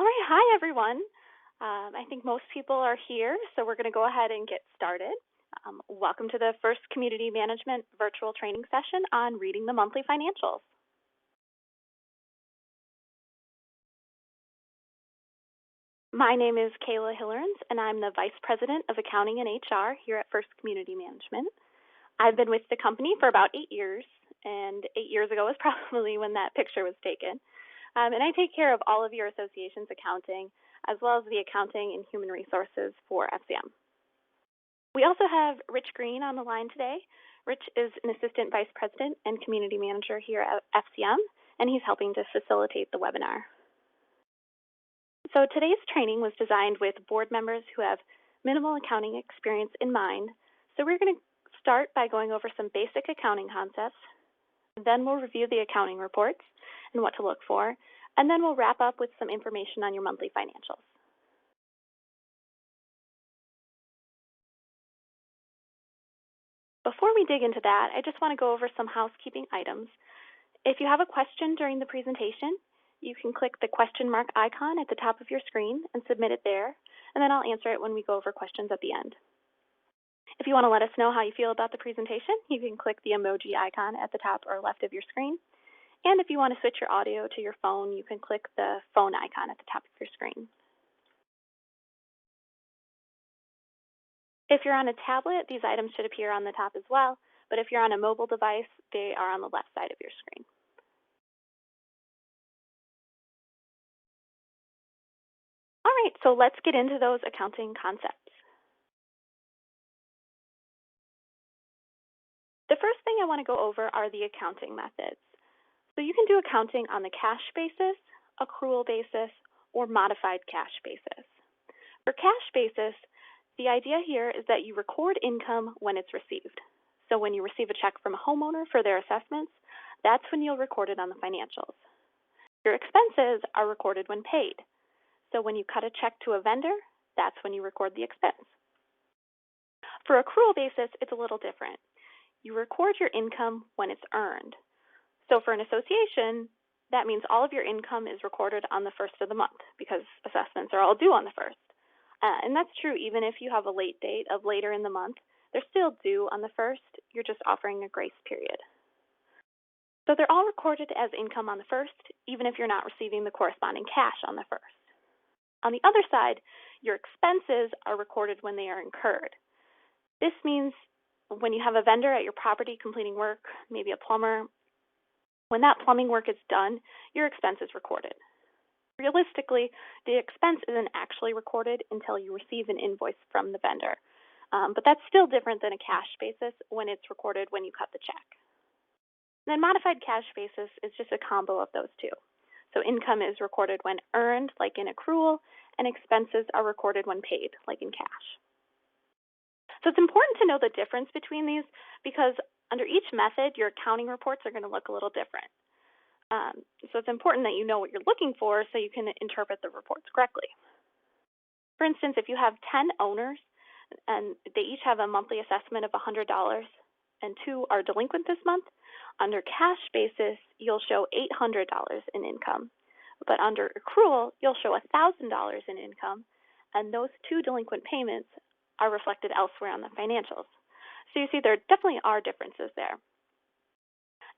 All right, hi everyone. I think most people are here, so we're going to go ahead and get started. Welcome to the first Community Management virtual training session on reading the monthly financials. My name is Kayla Hillerens, and I'm the Vice President of Accounting and HR here at First Community Management. I've been with the company for about 8 years, and 8 years ago was probably when that picture was taken. And I take care of all of your association's accounting, as well as the accounting and human resources for FCM. We also have Rich Green on the line today. Rich is an Assistant Vice President and Community Manager here at FCM, and he's helping to facilitate the webinar. So today's training was designed with board members who have minimal accounting experience in mind. So we're going to start by going over some basic accounting concepts. Then we'll review the accounting reports and what to look for, and then we'll wrap up with some information on your monthly financials. Before we dig into that, I just want to go over some housekeeping items. If you have a question during the presentation, you can click the question mark icon at the top of your screen and submit it there, and then I'll answer it when we go over questions at the end. If you want to let us know how you feel about the presentation, you can click the emoji icon at the top or left of your screen. And if you want to switch your audio to your phone, you can click the phone icon at the top of your screen. If you're on a tablet, these items should appear on the top as well, but if you're on a mobile device, they are on the left side of your screen. All right, so let's get into those accounting concepts. The first thing I want to go over are the accounting methods. So you can do accounting on the cash basis, accrual basis, or modified cash basis. For cash basis, the idea here is that you record income when it's received. So when you receive a check from a homeowner for their assessments, that's when you'll record it on the financials. Your expenses are recorded when paid. So when you cut a check to a vendor, that's when you record the expense. For accrual basis, it's a little different. You record your income when it's earned. So for an association, that means all of your income is recorded on the first of the month because assessments are all due on the first. And that's true even if you have a late date of later in the month. They're still due on the first. You're just offering a grace period. So they're all recorded as income on the first, even if you're not receiving the corresponding cash on the first. On the other side, your expenses are recorded when they are incurred. This means when you have a vendor at your property completing work, maybe a plumber, when that plumbing work is done, your expense is recorded. Realistically, the expense isn't actually recorded until you receive an invoice from the vendor. But that's still different than a cash basis when it's recorded when you cut the check. And then modified cash basis is just a combo of those two. So income is recorded when earned, like in accrual, and expenses are recorded when paid, like in cash. So it's important to know the difference between these because under each method, your accounting reports are going to look a little different. So it's important that you know what you're looking for so you can interpret the reports correctly. For instance, if you have 10 owners and they each have a monthly assessment of $100 and 2 are delinquent this month, under cash basis, you'll show $800 in income. But under accrual, you'll show $1,000 in income, and those 2 delinquent payments are reflected elsewhere on the financials. So you see there definitely are differences there.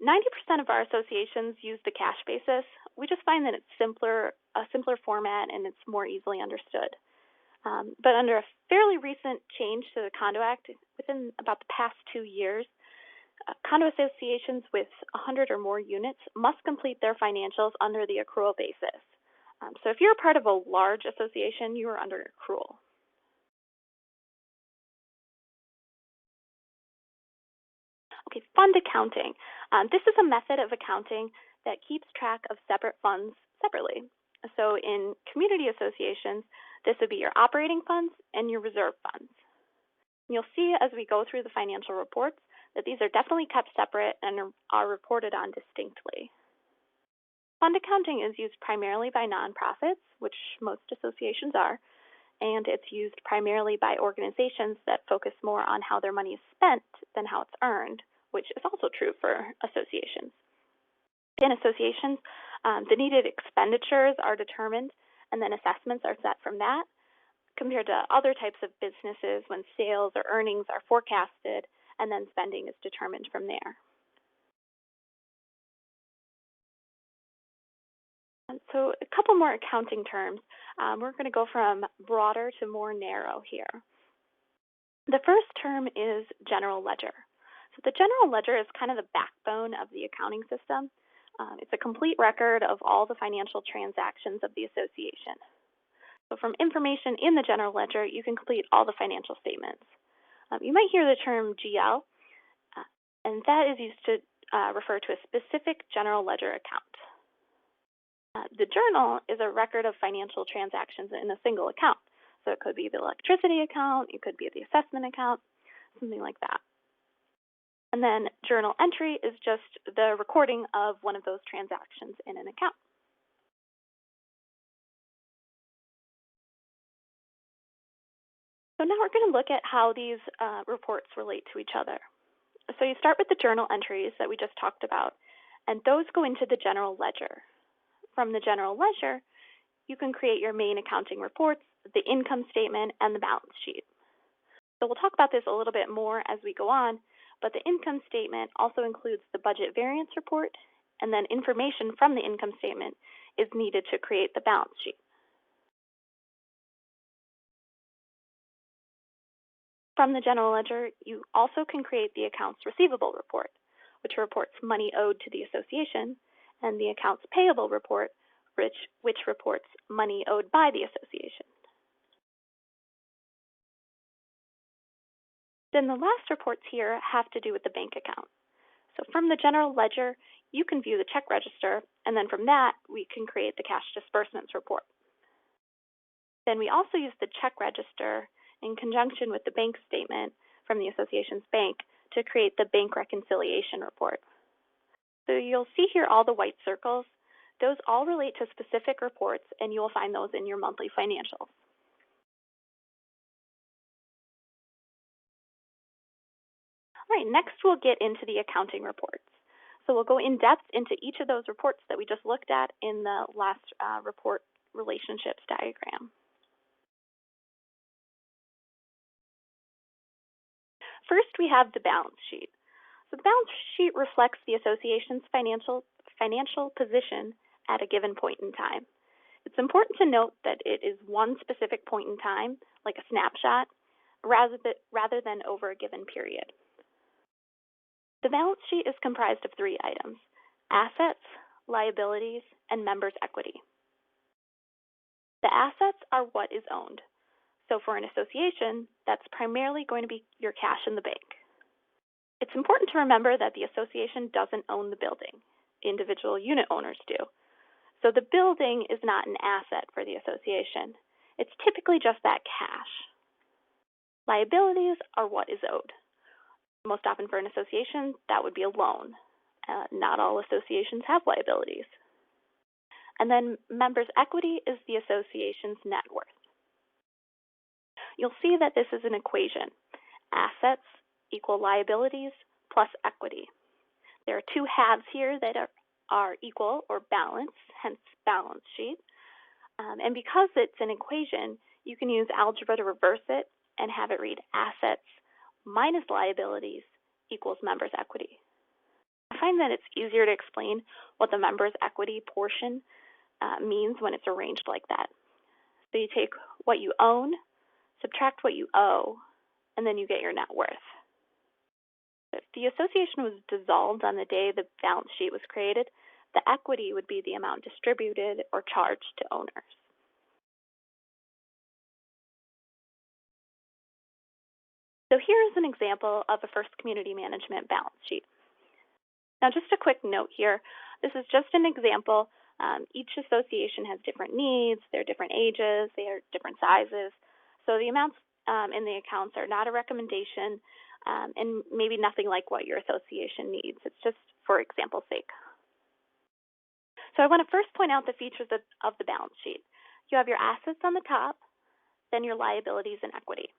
90% of our associations use the cash basis. We just find that it's a simpler format and it's more easily understood. But under a fairly recent change to the Condo Act, within about the past 2 years, condo associations with 100 or more units must complete their financials under the accrual basis. So if you're a part of a large association, you are under accrual. Okay, fund accounting. This is a method of accounting that keeps track of separate funds separately. So in community associations, this would be your operating funds and your reserve funds. You'll see as we go through the financial reports that these are definitely kept separate and are reported on distinctly. Fund accounting is used primarily by nonprofits, which most associations are, and it's used primarily by organizations that focus more on how their money is spent than how it's earned, which is also true for associations. In associations, the needed expenditures are determined, and then assessments are set from that, compared to other types of businesses when sales or earnings are forecasted and then spending is determined from there. And so a couple more accounting terms. We're going to go from broader to more narrow here. The first term is general ledger. So the general ledger is kind of the backbone of the accounting system. It's a complete record of all the financial transactions of the association. So from information in the general ledger, you can complete all the financial statements. You might hear the term GL, and that is used to refer to a specific general ledger account. The journal is a record of financial transactions in a single account. So it could be the electricity account, it could be the assessment account, something like that. And then journal entry is just the recording of one of those transactions in an account. So now we're going to look at how these reports relate to each other. So you start with the journal entries that we just talked about, and those go into the general ledger. From the general ledger, you can create your main accounting reports, the income statement, and the balance sheet. So we'll talk about this a little bit more as we go on, but the income statement also includes the budget variance report, and then information from the income statement is needed to create the balance sheet. From the general ledger, you also can create the accounts receivable report, which reports money owed to the association, and the accounts payable report, which reports money owed by the association. Then the last reports here have to do with the bank account. So from the general ledger, you can view the check register, and then from that, we can create the cash disbursements report. Then we also use the check register in conjunction with the bank statement from the association's bank to create the bank reconciliation report. So you'll see here all the white circles. Those all relate to specific reports, and you will find those in your monthly financials. All right, next we'll get into the accounting reports. So we'll go in depth into each of those reports that we just looked at in the last report relationships diagram. First, we have the balance sheet. So the balance sheet reflects the association's financial position at a given point in time. It's important to note that it is one specific point in time, like a snapshot, rather than over a given period. The balance sheet is comprised of 3 items: assets, liabilities, and members' equity. The assets are what is owned. So for an association, that's primarily going to be your cash in the bank. It's important to remember that the association doesn't own the building. Individual unit owners do. So the building is not an asset for the association. It's typically just that cash. Liabilities are what is owed. Most often for an association, that would be a loan. Not all associations have liabilities. And then members' equity is the association's net worth. You'll see that this is an equation. Assets equal liabilities plus equity. There are 2 halves here that are equal or balanced, hence balance sheet. And because it's an equation, you can use algebra to reverse it and have it read assets minus liabilities equals members' equity. I find that it's easier to explain what the members' equity portion means when it's arranged like that. So you take what you own, subtract what you owe, and then you get your net worth. If the association was dissolved on the day the balance sheet was created, the equity would be the amount distributed or charged to owners. So here is an example of a First Community Management balance sheet. Now just a quick note here, this is just an example. Each association has different needs, they're different ages, they are different sizes. So the amounts in the accounts are not a recommendation and maybe nothing like what your association needs. It's just for example's sake. So I want to first point out the features of the balance sheet. You have your assets on the top, then your liabilities and equity.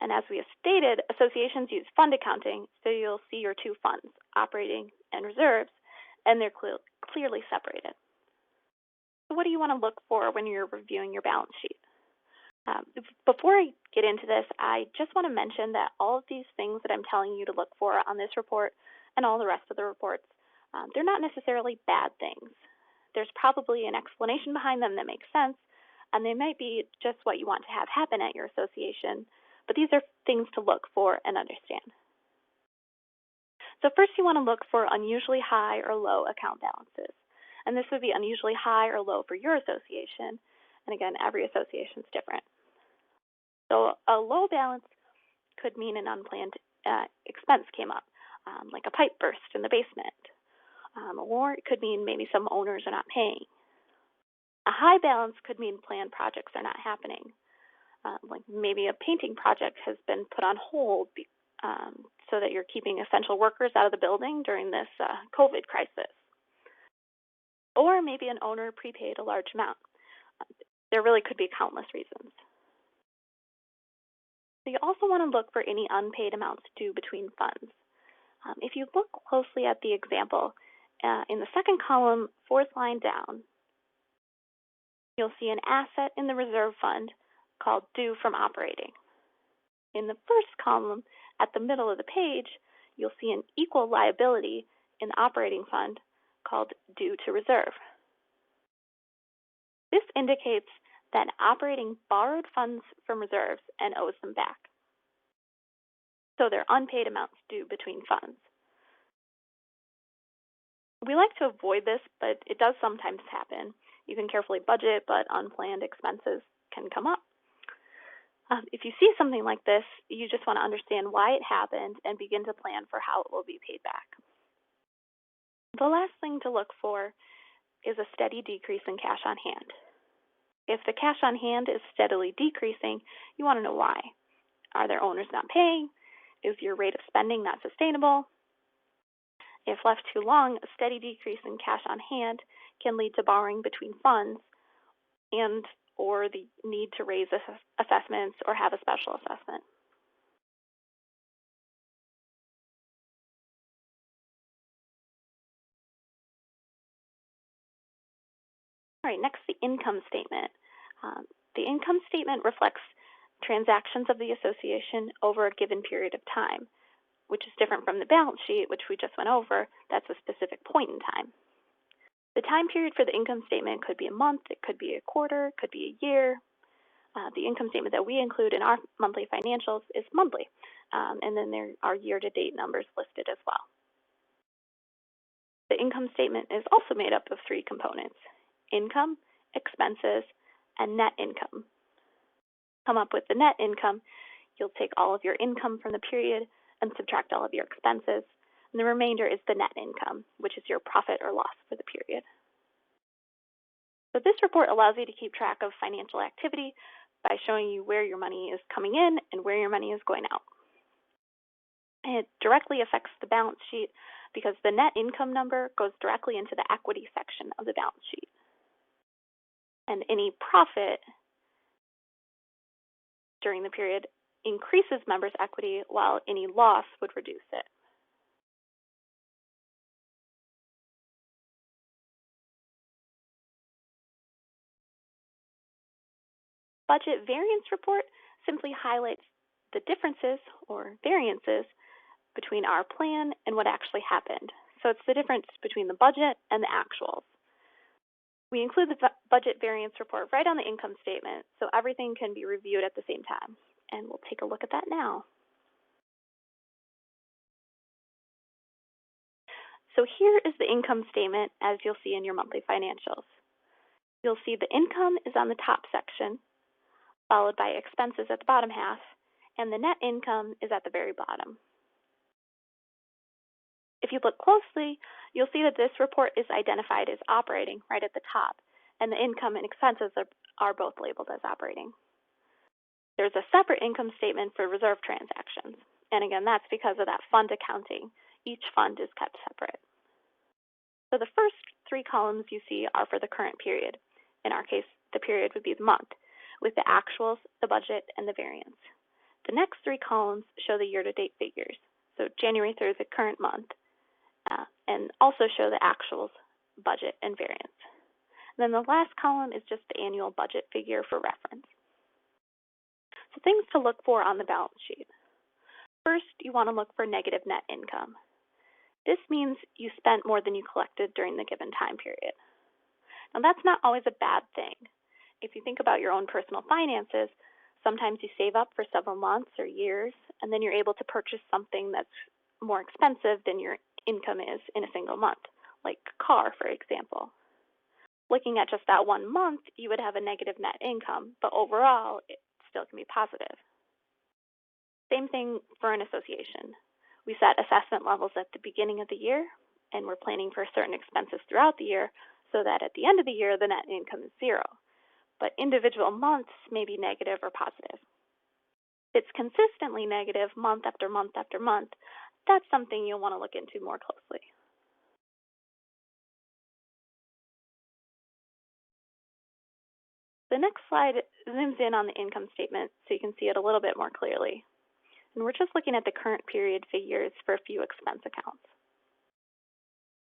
And as we have stated, associations use fund accounting, so you'll see your 2 funds, operating and reserves, and they're clearly separated. So what do you want to look for when you're reviewing your balance sheet? Before I get into this, I just want to mention that all of these things that I'm telling you to look for on this report and all the rest of the reports, they're not necessarily bad things. There's probably an explanation behind them that makes sense, and they might be just what you want to have happen at your association, but these are things to look for and understand. So first you want to look for unusually high or low account balances. And this would be unusually high or low for your association. And again, every association is different. So a low balance could mean an unplanned expense came up, like a pipe burst in the basement. Or it could mean maybe some owners are not paying. A high balance could mean planned projects are not happening. Like maybe a painting project has been put on hold so that you're keeping essential workers out of the building during this COVID crisis. Or maybe an owner prepaid a large amount. There really could be countless reasons. So you also want to look for any unpaid amounts due between funds. If you look closely at the example, in the second column, fourth line down, you'll see an asset in the reserve fund called due from operating. In the first column, at the middle of the page, you'll see an equal liability in the operating fund called due to reserve. This indicates that operating borrowed funds from reserves and owes them back. So they're unpaid amounts due between funds. We like to avoid this, but it does sometimes happen. You can carefully budget, but unplanned expenses can come up. If you see something like this, you just want to understand why it happened and begin to plan for how it will be paid back. The last thing to look for is a steady decrease in cash on hand. If the cash on hand is steadily decreasing, you want to know why. Are there owners not paying? Is your rate of spending not sustainable? If left too long, a steady decrease in cash on hand can lead to borrowing between funds and or the need to raise assessments or have a special assessment. All right, next, the income statement. The income statement reflects transactions of the association over a given period of time, which is different from the balance sheet, which we just went over. That's a specific point in time. The time period for the income statement could be a month, it could be a quarter, it could be a year. The income statement that we include in our monthly financials is monthly, and then there are year-to-date numbers listed as well. The income statement is also made up of three components: income, expenses, and net income. Come up with the net income, you'll take all of your income from the period and subtract all of your expenses, and the remainder is the net income, which is your profit or loss for the period. So this report allows you to keep track of financial activity by showing you where your money is coming in and where your money is going out. It directly affects the balance sheet because the net income number goes directly into the equity section of the balance sheet. And any profit during the period increases members' equity, while any loss would reduce it. Budget variance report simply highlights the differences or variances between our plan and what actually happened. So it's the difference between the budget and the actuals. We include the budget variance report right on the income statement, so everything can be reviewed at the same time. And we'll take a look at that now. So here is the income statement as you'll see in your monthly financials. You'll see the income is on the top section, followed by expenses at the bottom half, and the net income is at the very bottom. If you look closely, you'll see that this report is identified as operating right at the top, and the income and expenses are both labeled as operating. There's a separate income statement for reserve transactions, and again, that's because of that fund accounting. Each fund is kept separate. So the first three columns you see are for the current period. In our case, the period would be the month, with the actuals, the budget, and the variance. The next three columns show the year-to-date figures, so January through the current month, and also show the actuals, budget, and variance. And then the last column is just the annual budget figure for reference. So things to look for on the balance sheet. First, you want to look for negative net income. This means you spent more than you collected during the given time period. Now, that's not always a bad thing. If you think about your own personal finances, sometimes you save up for several months or years, and then you're able to purchase something that's more expensive than your income is in a single month, like a car, for example. Looking at just that 1 month, you would have a negative net income, but overall, it still can be positive. Same thing for an association. We set assessment levels at the beginning of the year, and we're planning for certain expenses throughout the year so that at the end of the year, the net income is zero. But individual months may be negative or positive. If it's consistently negative month after month after month, that's something you'll want to look into more closely. The next slide zooms in on the income statement so you can see it a little bit more clearly. And we're just looking at the current period figures for a few expense accounts.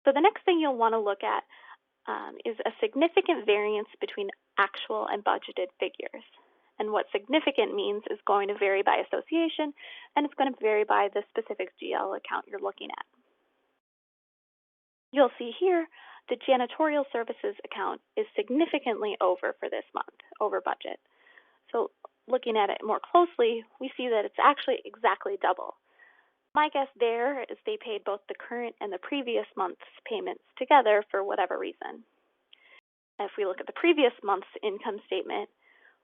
So the next thing you'll want to look at is a significant variance between actual and budgeted figures. And what significant means is going to vary by association, and it's going to vary by the specific GL account you're looking at. You'll see here the janitorial services account is significantly over for this month, over budget. So looking at it more closely, we see that it's actually exactly double. My guess there is they paid both the current and the previous month's payments together for whatever reason. If we look at the previous month's income statement,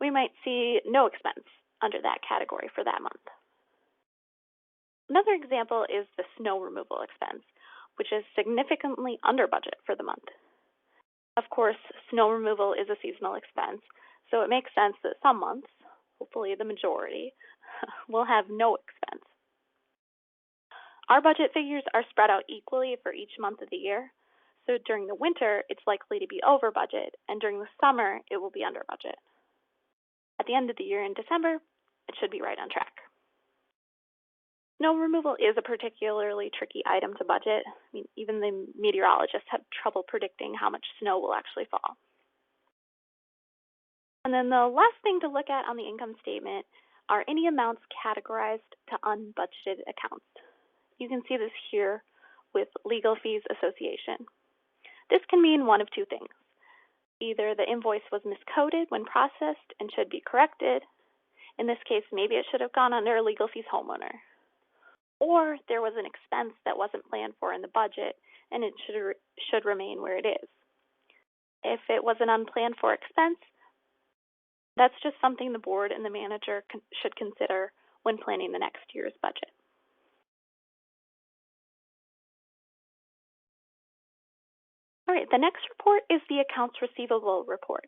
we might see no expense under that category for that month. Another example is the snow removal expense, which is significantly under budget for the month. Of course, snow removal is a seasonal expense, so it makes sense that some months, hopefully the majority, will have no expense. Our budget figures are spread out equally for each month of the year, so during the winter, it's likely to be over budget, and during the summer, it will be under budget. At the end of the year in December, it should be right on track. Snow removal is a particularly tricky item to budget. I mean, even the meteorologists have trouble predicting how much snow will actually fall. And then the last thing to look at on the income statement are any amounts categorized to unbudgeted accounts. You can see this here with legal fees association. This can mean one of two things. Either the invoice was miscoded when processed and should be corrected. In this case, maybe it should have gone under legal fees homeowner. Or there was an expense that wasn't planned for in the budget and it should remain where it is. If it was an unplanned for expense, that's just something the board and the manager should consider when planning the next year's budget. All right, the next report is the Accounts Receivable Report.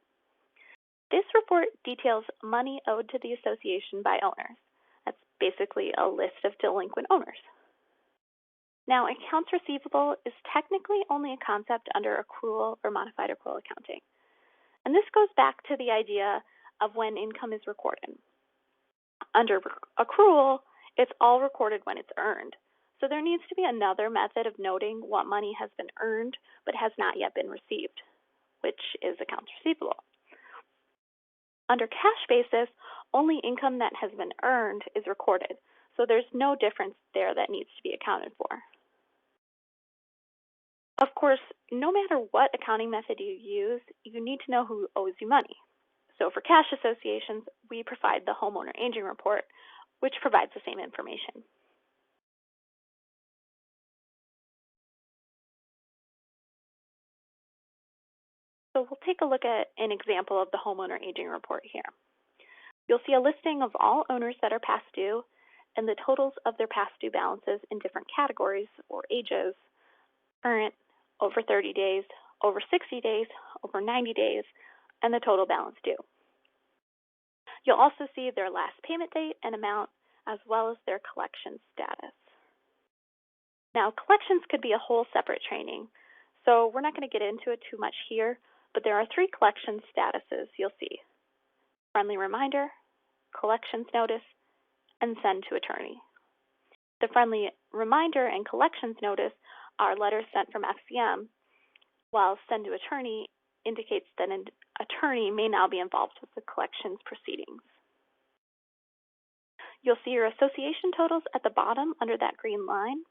This report details money owed to the association by owners. That's basically a list of delinquent owners. Now, accounts receivable is technically only a concept under accrual or modified accrual accounting. And this goes back to the idea of when income is recorded. Under accrual, it's all recorded when it's earned. So there needs to be another method of noting what money has been earned but has not yet been received, which is accounts receivable. Under cash basis, only income that has been earned is recorded, so there's no difference there that needs to be accounted for. Of course, no matter what accounting method you use, you need to know who owes you money. So for cash associations, we provide the Homeowner Aging Report, which provides the same information. So we'll take a look at an example of the Homeowner Aging Report here. You'll see a listing of all owners that are past due and the totals of their past due balances in different categories or ages: current, over 30 days, over 60 days, over 90 days, and the total balance due. You'll also see their last payment date and amount, as well as their collection status. Now, collections could be a whole separate training, so we're not going to get into it too much here, but there are 3 collection statuses you'll see: friendly reminder, collections notice, and send to attorney. The friendly reminder and collections notice are letters sent from FCM, while send to attorney indicates that an attorney may now be involved with the collections proceedings. You'll see your association totals at the bottom under that green line,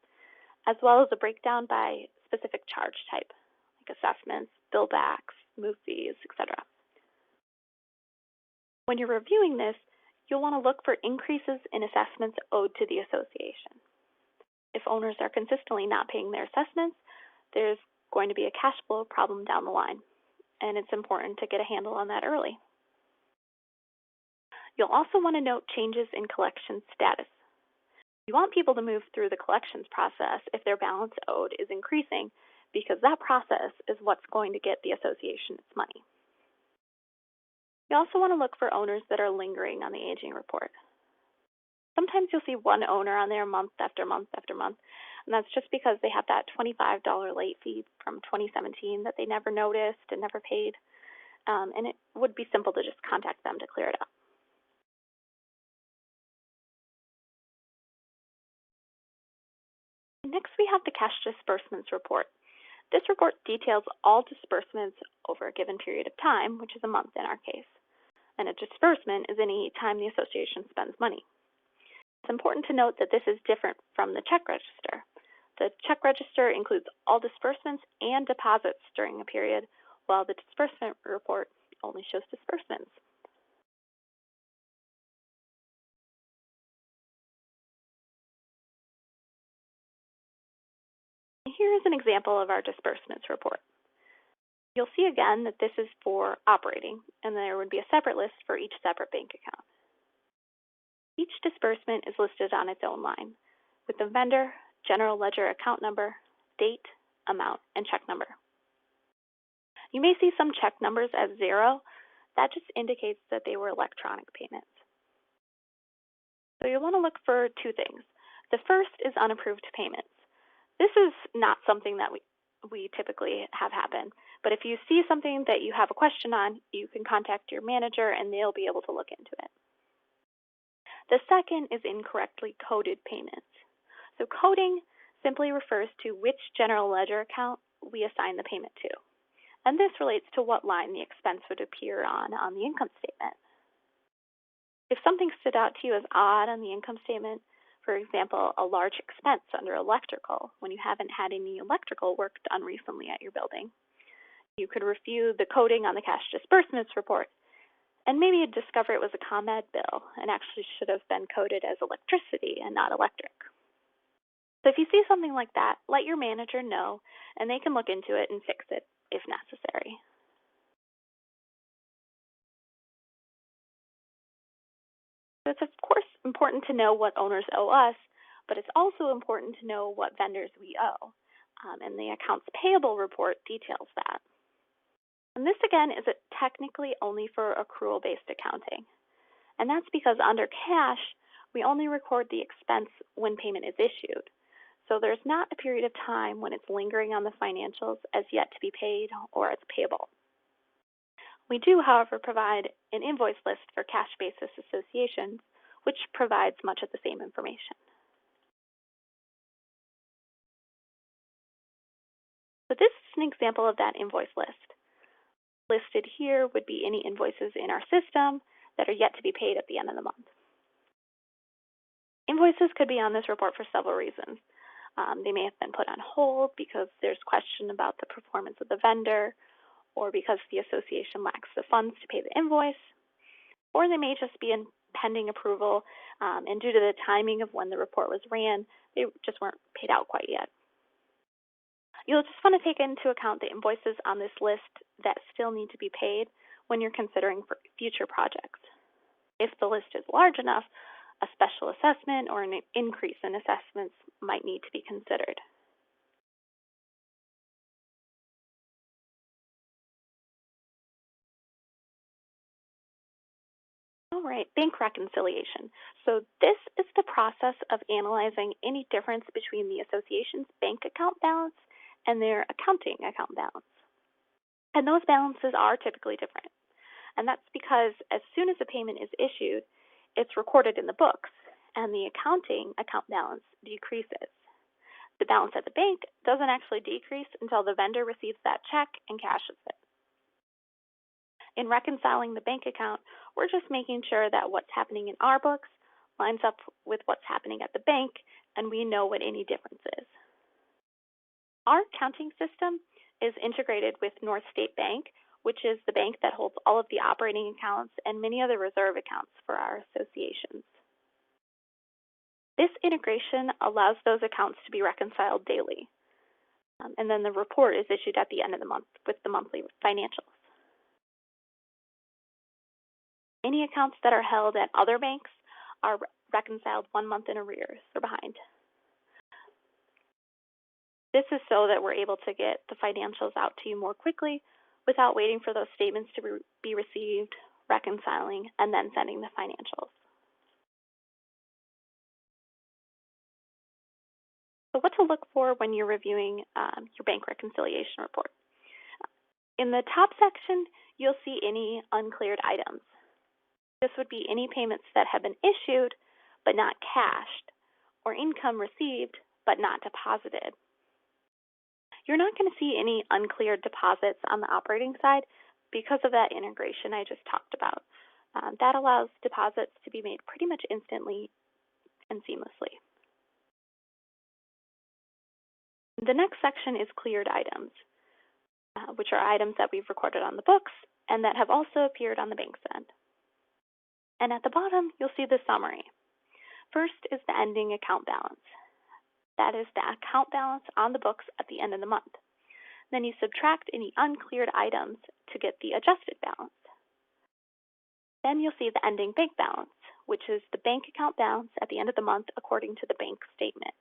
as well as a breakdown by specific charge type, like assessments, bill backs, move fees, etc. When you're reviewing this, you'll want to look for increases in assessments owed to the association. If owners are consistently not paying their assessments, there's going to be a cash flow problem down the line, and it's important to get a handle on that early. You'll also want to note changes in collection status. You want people to move through the collections process if their balance owed is increasing, because that process is what's going to get the association its money. You also want to look for owners that are lingering on the aging report. Sometimes you'll see one owner on there month after month after month, and that's just because they have that $25 late fee from 2017 that they never noticed and never paid, and it would be simple to just contact them to clear it up. Next, we have the Cash Disbursements Report. This report details all disbursements over a given period of time, which is a month in our case. And a disbursement is any time the association spends money. It's important to note that this is different from the check register. The check register includes all disbursements and deposits during a period, while the disbursement report only shows disbursements. Here is an example of our disbursements report. You'll see again that this is for operating, and there would be a separate list for each separate bank account. Each disbursement is listed on its own line, with the vendor, general ledger account number, date, amount, and check number. You may see some check numbers as 0. That just indicates that they were electronic payments. So you'll want to look for two things. The first is unapproved payments. This is not something that we typically have happen, but if you see something that you have a question on, you can contact your manager and they'll be able to look into it. The second is incorrectly coded payments. So coding simply refers to which general ledger account we assign the payment to, and this relates to what line the expense would appear on the income statement. If something stood out to you as odd on the income statement, for example, a large expense under electrical when you haven't had any electrical work done recently at your building, you could review the coding on the Cash Disbursements Report and maybe discover it was a ComEd bill and actually should have been coded as electricity and not electric. So if you see something like that, let your manager know and they can look into it and fix it if necessary. So it's of course important to know what owners owe us, but it's also important to know what vendors we owe. And the Accounts Payable report details that. And this again is technically only for accrual-based accounting. And that's because under cash, we only record the expense when payment is issued. So there's not a period of time when it's lingering on the financials as yet to be paid or as payable. We do, however, provide an invoice list for cash basis associations, which provides much of the same information. So this is an example of that invoice list. Listed here would be any invoices in our system that are yet to be paid at the end of the month. Invoices could be on this report for several reasons. They may have been put on hold because there's question about the performance of the vendor, or because the association lacks the funds to pay the invoice, or they may just be in pending approval, and due to the timing of when the report was ran, they just weren't paid out quite yet. You'll just want to take into account the invoices on this list that still need to be paid when you're considering for future projects. If the list is large enough, a special assessment or an increase in assessments might need to be considered. All right, bank reconciliation. So this is the process of analyzing any difference between the association's bank account balance and their accounting account balance. And those balances are typically different. And that's because as soon as a payment is issued, it's recorded in the books, and the accounting account balance decreases. The balance at the bank doesn't actually decrease until the vendor receives that check and cashes it. In reconciling the bank account, we're just making sure that what's happening in our books lines up with what's happening at the bank, and we know what any difference is. Our accounting system is integrated with North State Bank, which is the bank that holds all of the operating accounts and many of the reserve accounts for our associations. This integration allows those accounts to be reconciled daily, and then the report is issued at the end of the month with the monthly financials. Any accounts that are held at other banks are reconciled 1 month in arrears or behind. This is so that we're able to get the financials out to you more quickly without waiting for those statements to be received, reconciling, and then sending the financials. So what to look for when you're reviewing your bank reconciliation report. In the top section, you'll see any uncleared items. This would be any payments that have been issued but not cashed, or income received but not deposited. You're not going to see any uncleared deposits on the operating side because of that integration I just talked about. That allows deposits to be made pretty much instantly and seamlessly. The next section is cleared items, which are items that we've recorded on the books and that have also appeared on the bank's end. And at the bottom, you'll see the summary. First is the ending account balance. That is the account balance on the books at the end of the month. Then you subtract any uncleared items to get the adjusted balance. Then you'll see the ending bank balance, which is the bank account balance at the end of the month according to the bank statement.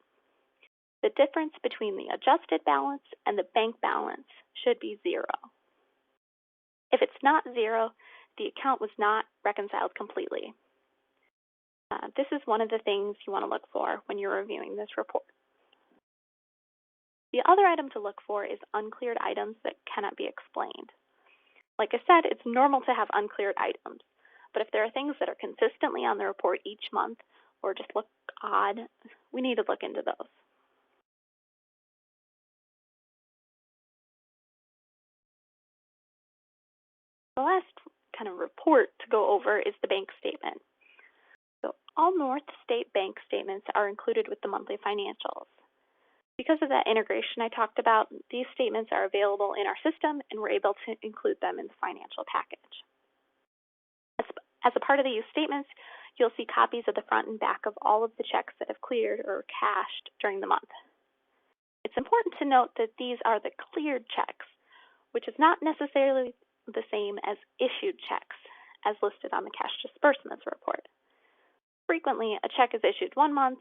The difference between the adjusted balance and the bank balance should be 0. If it's not 0, the account was not reconciled completely. This is one of the things you want to look for when you're reviewing this report. The other item to look for is uncleared items that cannot be explained. Like I said, it's normal to have uncleared items, but if there are things that are consistently on the report each month or just look odd, we need to look into those. The last kind of report to go over is the bank statement. So all North State Bank statements are included with the monthly financials. Because of that integration I talked about, these statements are available in our system and we're able to include them in the financial package. As a part of these statements, you'll see copies of the front and back of all of the checks that have cleared or cashed during the month. It's important to note that these are the cleared checks, which is not necessarily the same as issued checks as listed on the Cash Disbursements Report. Frequently, a check is issued 1 month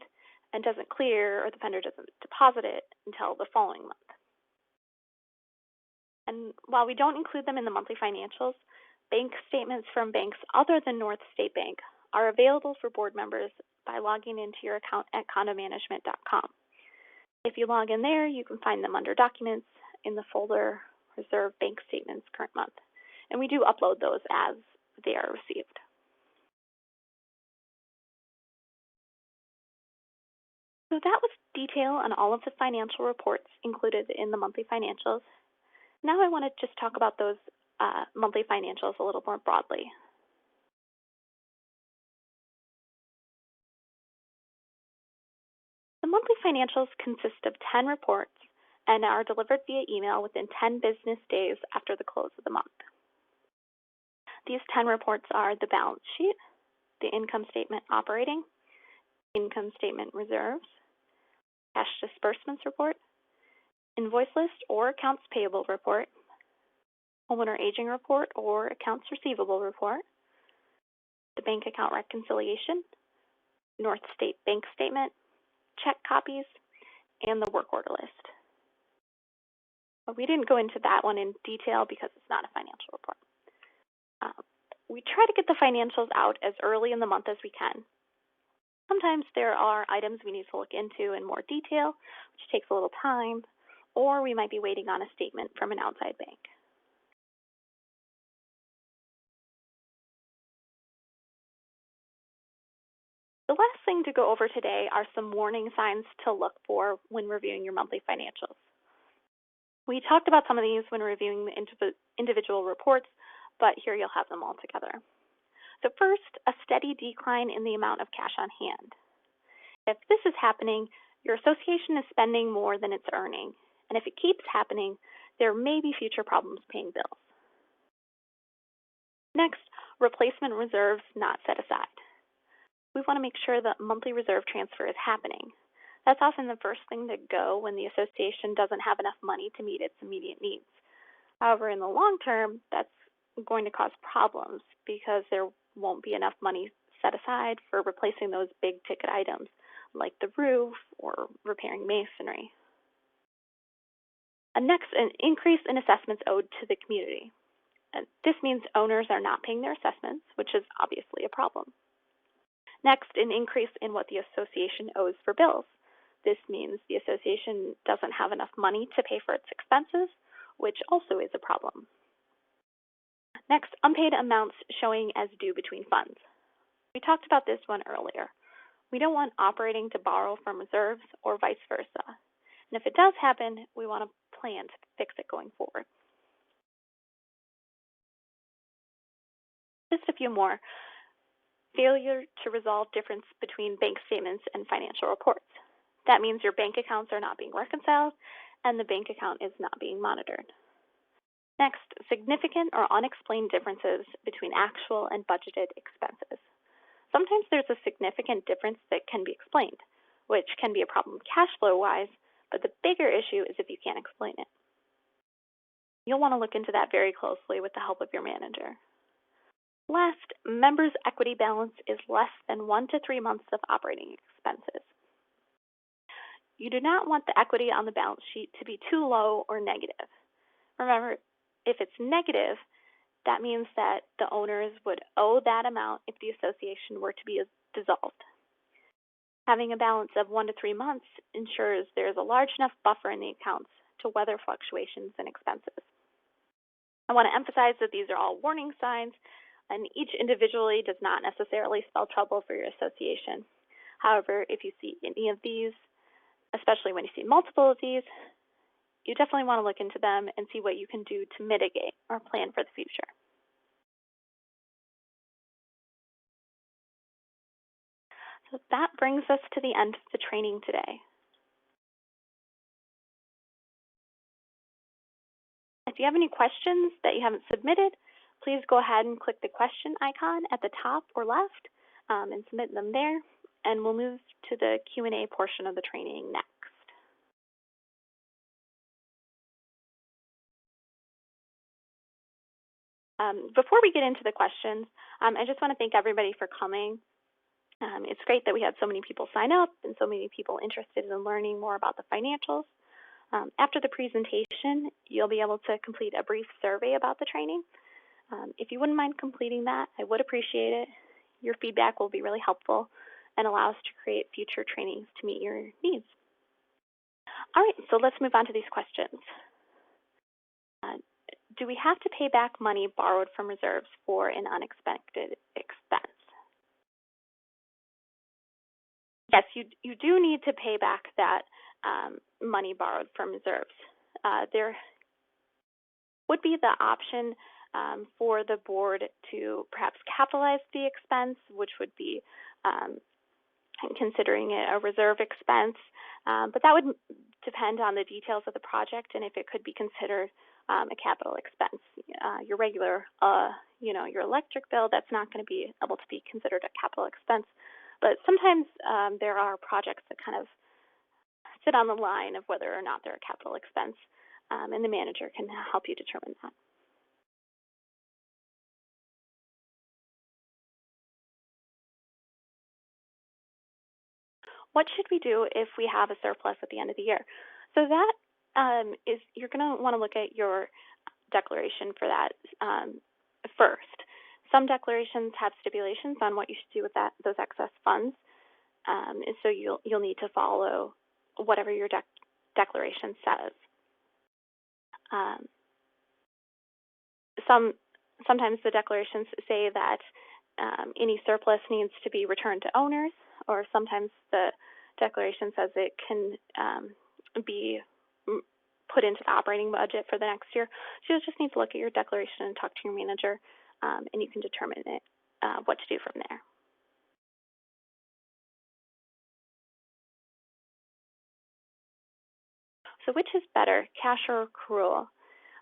and doesn't clear, or the vendor doesn't deposit it until the following month. And while we don't include them in the monthly financials, bank statements from banks other than North State Bank are available for board members by logging into your account at condomanagement.com. If you log in there, you can find them under Documents in the folder Reserve Bank Statements Current Month. And we do upload those as they are received. So that was detail on all of the financial reports included in the monthly financials. Now I want to just talk about those monthly financials a little more broadly. The monthly financials consist of 10 reports and are delivered via email within 10 business days after the close of the month. These 10 reports are the balance sheet, the income statement operating, income statement reserves, cash disbursements report, invoice list or accounts payable report, homeowner aging report or accounts receivable report, the bank account reconciliation, North State Bank statement, check copies, and the work order list. But we didn't go into that one in detail because it's not a financial report. We try to get the financials out as early in the month as we can. Sometimes there are items we need to look into in more detail, which takes a little time, or we might be waiting on a statement from an outside bank. The last thing to go over today are some warning signs to look for when reviewing your monthly financials. We talked about some of these when reviewing the individual reports, but here you'll have them all together. So first, a steady decline in the amount of cash on hand. If this is happening, your association is spending more than it's earning, and if it keeps happening, there may be future problems paying bills. Next, replacement reserves not set aside. We want to make sure that monthly reserve transfer is happening. That's often the first thing to go when the association doesn't have enough money to meet its immediate needs. However, in the long term, that's going to cause problems because there won't be enough money set aside for replacing those big ticket items like the roof or repairing masonry. Next, an increase in assessments owed to the community. And this means owners are not paying their assessments, which is obviously a problem. Next, an increase in what the association owes for bills. This means the association doesn't have enough money to pay for its expenses, which also is a problem. Next, unpaid amounts showing as due between funds. We talked about this one earlier. We don't want operating to borrow from reserves or vice versa. And if it does happen, we want to plan to fix it going forward. Just a few more. Failure to resolve difference between bank statements and financial reports. That means your bank accounts are not being reconciled and the bank account is not being monitored. Next, significant or unexplained differences between actual and budgeted expenses. Sometimes there's a significant difference that can be explained, which can be a problem cash flow-wise, but the bigger issue is if you can't explain it. You'll want to look into that very closely with the help of your manager. Last, members' equity balance is less than 1 to 3 months of operating expenses. You do not want the equity on the balance sheet to be too low or negative. Remember, if it's negative, that means that the owners would owe that amount if the association were to be dissolved. Having a balance of 1 to 3 months ensures there is a large enough buffer in the accounts to weather fluctuations in expenses. I want to emphasize that these are all warning signs, and each individually does not necessarily spell trouble for your association. However, if you see any of these, especially when you see multiple of these, you definitely want to look into them and see what you can do to mitigate or plan for the future. So that brings us to the end of the training today. If you have any questions that you haven't submitted, please go ahead and click the question icon at the top or left and submit them there, and we'll move to the Q&A portion of the training next. Before we get into the questions, I just want to thank everybody for coming. It's great that we had so many people sign up and so many people interested in learning more about the financials. After the presentation, you'll be able to complete a brief survey about the training. If you wouldn't mind completing that, I would appreciate it. Your feedback will be really helpful and allow us to create future trainings to meet your needs. All right, so let's move on to these questions. Do we have to pay back money borrowed from reserves for an unexpected expense? Yes, you do need to pay back that money borrowed from reserves. There would be the option for the board to perhaps capitalize the expense, which would be considering it a reserve expense, but that would depend on the details of the project and if it could be considered a capital expense. Your regular, your electric bill, that's not going to be able to be considered a capital expense. But sometimes there are projects that kind of sit on the line of whether or not they're a capital expense, and the manager can help you determine that. What should we do if we have a surplus at the end of the year? So that is, you're going to want to look at your declaration for that first. Some declarations have stipulations on what you should do with those excess funds, and so you'll need to follow whatever your declaration says. Sometimes the declarations say that any surplus needs to be returned to owners, or sometimes the declaration says it can be put into the operating budget for the next year. So you'll just need to look at your declaration and talk to your manager, and you can determine what to do from there. So which is better, cash or accrual?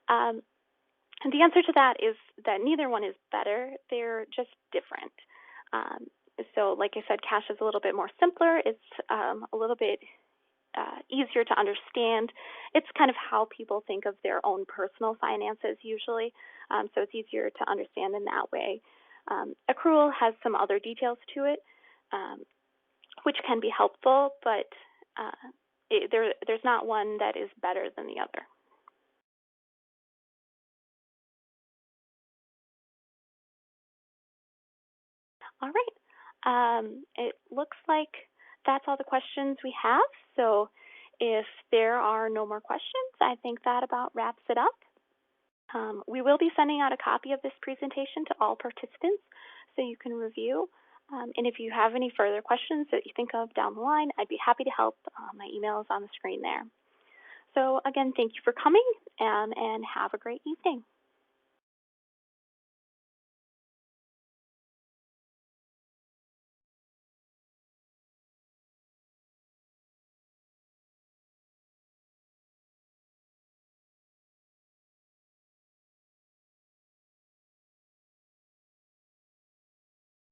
And the answer to that is that neither one is better. They're just different. So like I said, cash is a little bit more simpler. It's a little bit easier to understand. It's kind of how people think of their own personal finances usually, so it's easier to understand in that way. Accrual has some other details to it, which can be helpful, but there's not one that is better than the other. All right. It looks like that's all the questions we have. So if there are no more questions, I think that about wraps it up. We will be sending out a copy of this presentation to all participants so you can review. And if you have any further questions that you think of down the line, I'd be happy to help. My email is on the screen there. So again, thank you for coming and have a great evening.